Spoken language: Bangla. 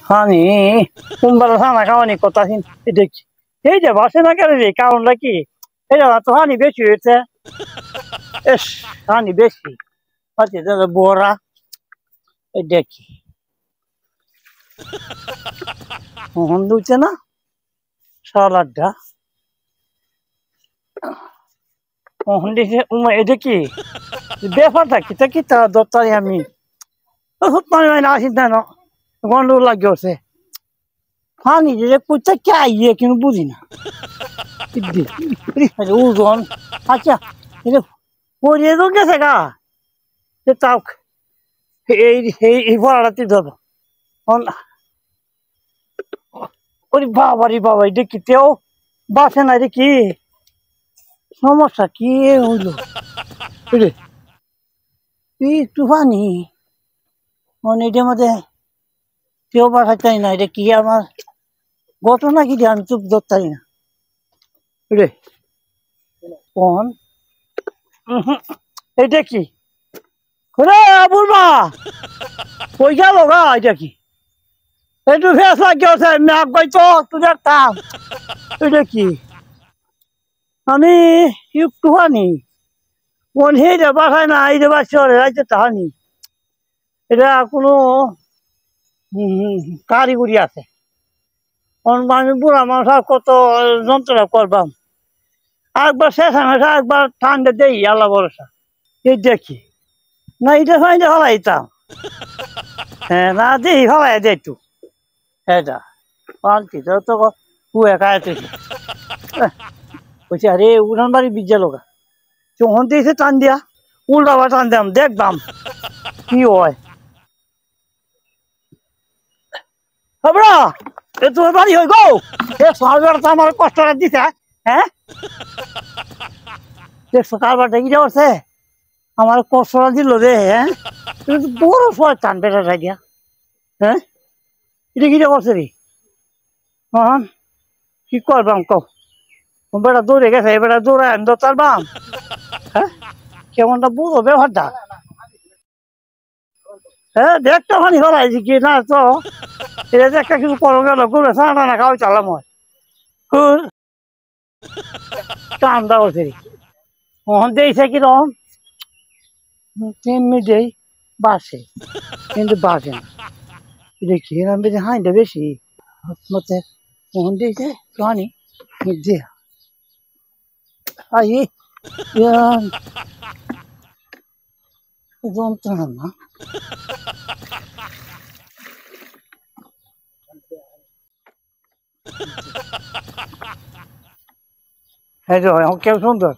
হানি কোনবার খানা খাওয়ানি কথা দেখি এই যে বাসে না কেন রে কারণটা কি এই তো হানি বেশি হয়েছে এস হানি বেশি আচ্ছা দাদা বড়া এই দেখি মোহন দুলছে না সালাডটা মোহন দিছে এটা কি ব্যাপারটা কিতা কিতা দত্তারি আমি না আসি না গন্ডগোল লাগিয়েছে পানি যে কোথা কে আইয়ে কিন্তু বুঝি না ওজন আচ্ছা এটা পড়িয়ে তো গেছে গা তাও এই এই ভরাটি ধরো ওরে বাবা রে বাবা এটা কি তেও বাসে না রে কি সমস্যা কি হইলো একটু পানি মানে এটার মধ্যে কেউ বাসাইতাই না এটা কি আমার ঘটনা কি আমি চুপ ধরতাই না রে কোন এটা কি রে বুড়বা কই গেল গা এটা কি একটু ফেস লাগিয়েছে ম্যাক গাই তো তুই দেখতাম এটা কি আমি একটু হানি কোন হেরে বাসায় না এই যে বাসে রাইতে তাহানি এটা কোনো কারিগরি আছে আমি বুড়া মানুষ আর কত যন্ত্রণা করবাম একবার শেষ হামেশা একবার ঠান্ডা দেই আল্লাহ ভরসা এই দেখি না এটা ফাইনে হলাইতাম হ্যাঁ না দেই হলাই দে একটু এটা পালতি তো কুয়ে খাইতে বলছি আরে উড়ান বাড়ি বিজ্জা লোকা যখন দিয়েছে টান দিয়া উল্টা বা টান দিলাম দেখবাম কি হয় খবরা এ তোমার বাড়ি হই গো সরকার তো আমার কষ্টটা দিছে হ্যাঁ দেখছো কারবারটা কি যাচ্ছে আমার কষ্টটা দিল রে হ্যাঁ বড় শয়তান বেটা দিয়া হ্যাঁ এটা কি করছে রে হ্যাঁ কি করবাম কও বেটা দৌড়ে গেছে বেটা দৌড়ে আমি দৌড়ার বাম হ্যাঁ কেমনটা বুঝো ব্যবহারটা হ্যাঁ দেখতে পানি ফেলাইছি কি না তো এটা যে একটা কিছু করো গেল করে সানা টানা খাওয়াই চালাম হয় ঠান্ডা হচ্ছে ওখান দিয়েছে কিরকম তেমনি দেই বাসে কিন্তু বাসে না দেখি এরকম বেশি হাইটা বেশি মতে ওখান দিয়েছে পানি দিয়ে আই যন্ত্রণা না হ্যাঁ কেউ সুন্দর